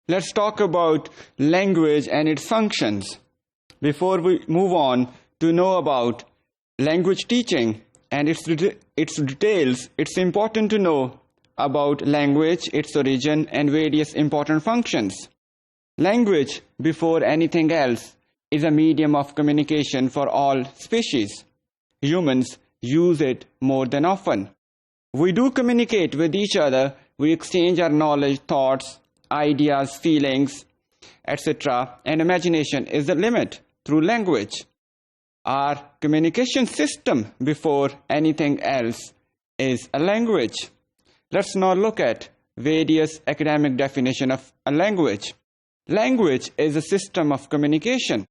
Let's talk about language and its functions. Before we move on to know about language teaching and its details, it's important to know about language, its origin, and various important functions. Language, before anything else, is a medium of communication for all species. Humans use it more than often. We do communicate with each other. We exchange our knowledge, thoughts, ideas, feelings, etc. And imagination is the limit through language. Our communication system, before anything else, is a language. Let's now look at various academic definitions of a language. Language is a system of communication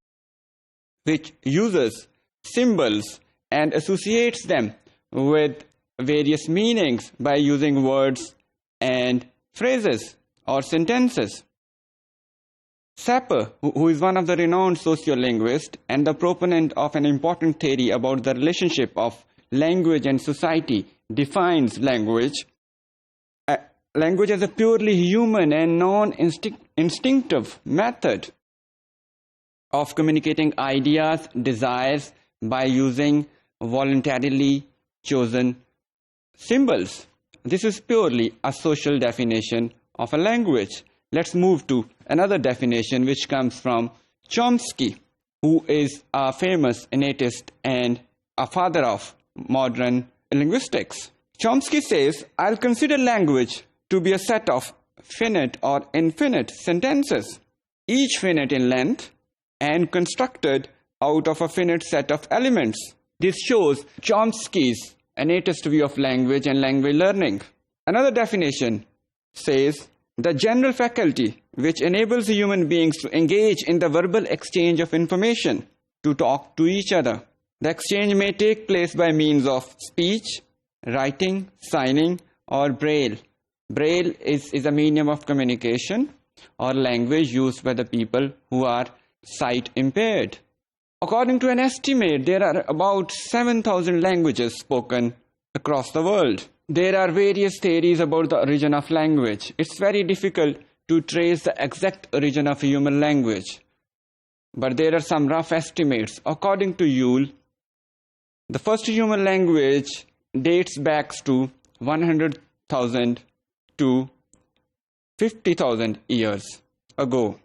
which uses symbols and associates them with various meanings by using words and phrases or sentences. Sapir, who is one of the renowned sociolinguists and the proponent of an important theory about the relationship of language and society, defines language. Language as a purely human and non-instinctive method of communicating ideas, desires by using voluntarily chosen symbols. This is purely a social definition of a language. Let's move to another definition which comes from Chomsky, who is a famous innatist and a father of modern linguistics. Chomsky says, "I'll consider language to be a set of finite or infinite sentences, each finite in length and constructed out of a finite set of elements." This shows Chomsky's innatist view of language and language learning. Another definition says, "The general faculty which enables human beings to engage in the verbal exchange of information, to talk to each other. The exchange may take place by means of speech, writing, signing, or braille." Braille is a medium of communication or language used by the people who are sight impaired. According to an estimate, there are about 7,000 languages spoken across the world. There are various theories about the origin of language. It's very difficult to trace the exact origin of human language, but there are some rough estimates. According to Yule, the first human language dates back to 100,000 to 50,000 years ago.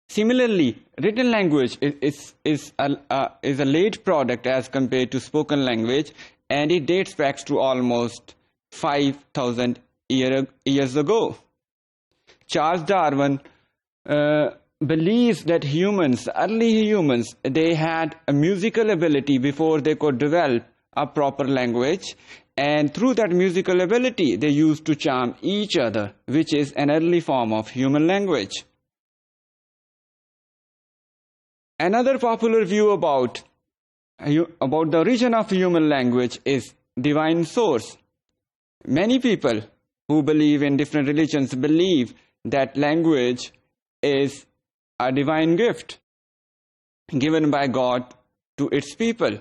Similarly, written language is a late product as compared to spoken language, and it dates back to almost 5,000 years ago. Charles Darwin believes that early humans, they had a musical ability before they could develop a proper language, and through that musical ability, they used to charm each other, which is an early form of human language. Another popular view about the origin of human language is divine source. Many people who believe in different religions believe that language is a divine gift given by God to its people.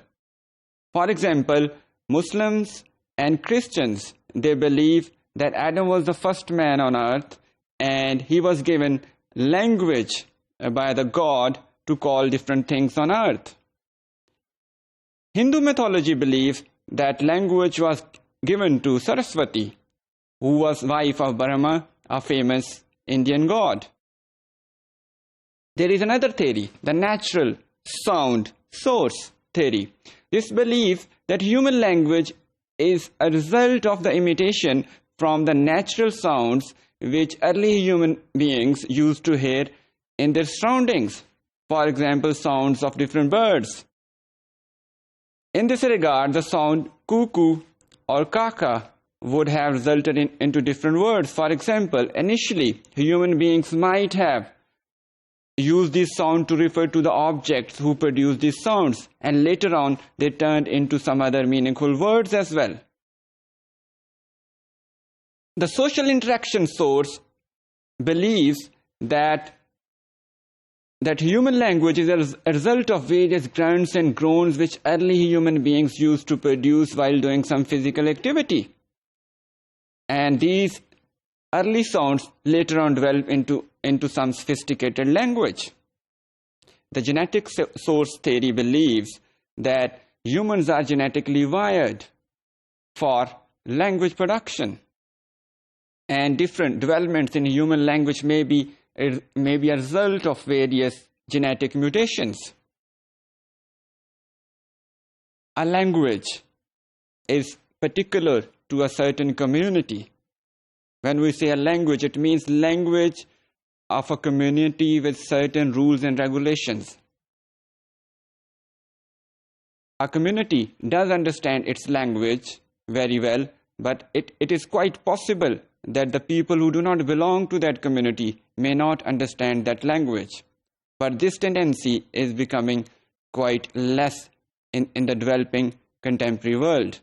For example, Muslims and Christians, they believe that Adam was the first man on earth and he was given language by the God to call different things on earth. Hindu mythology believes that language was given to Saraswati, who was wife of Brahma, a famous Indian god. There is another theory, the natural sound source theory. This belief that human language is a result of the imitation from the natural sounds which early human beings used to hear in their surroundings. For example, sounds of different birds. In this regard, the sound cuckoo or kaka would have resulted into different words. For example, initially, human beings might have used this sound to refer to the objects who produced these sounds, and later on, they turned into some other meaningful words as well. The social interaction source believes that human language is a result of various grunts and groans which early human beings used to produce while doing some physical activity. And these Early sounds later on develop into some sophisticated language. The genetic source theory believes that humans are genetically wired for language production, and different developments in human language may be a result of various genetic mutations. A language is particular to a certain community. When we say a language, it means language of a community with certain rules and regulations. A community does understand its language very well, but it is quite possible that the people who do not belong to that community may not understand that language. But this tendency is becoming quite less in the developing contemporary world.